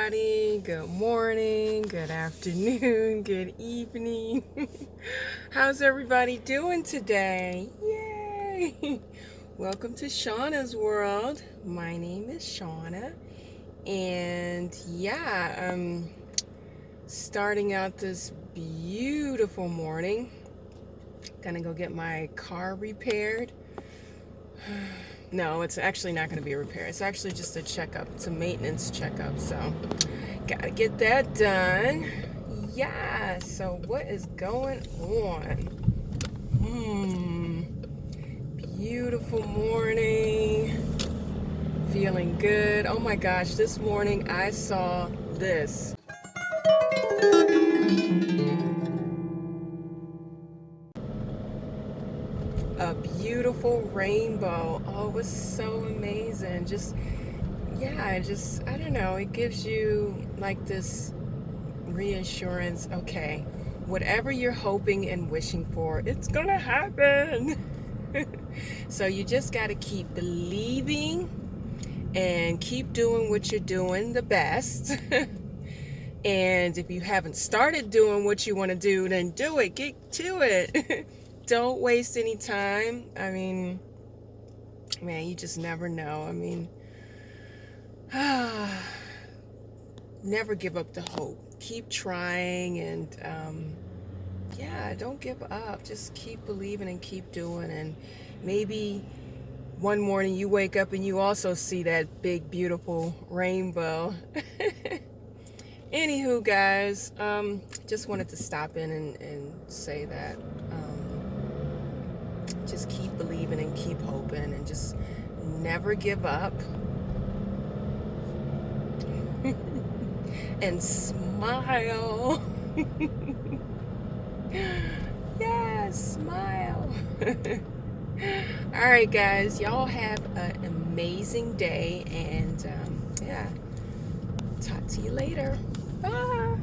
everybody. Good morning, good afternoon, good evening. How's everybody doing today? Yay! Welcome to Shauna's world. My name is Shauna, and I'm starting out this beautiful morning. Gonna go get my car repaired. No, it's actually not going to be a repair. It's actually just a checkup. It's a maintenance checkup. So, gotta get that done. Yeah, so what is going on? Beautiful morning. Feeling good. Oh my gosh, this morning I saw this. A beautiful rainbow. Oh, it was so amazing. I don't know, it gives you like this reassurance. Okay, whatever you're hoping and wishing for, it's gonna happen. So you just got to keep believing and keep doing what you're doing the best. And if you haven't started doing what you want to do, then do it. Get to it. Don't waste any time. I mean, man, you just never know. I mean, never give up the hope. Keep trying and don't give up. Just keep believing and keep doing. And maybe one morning you wake up and you also see that big, beautiful rainbow. Anywho, guys, just wanted to stop in and say that just keep believing and keep hoping and just never give up. And smile. Yeah, smile. All right, guys, y'all have an amazing day, and talk to you later. Bye.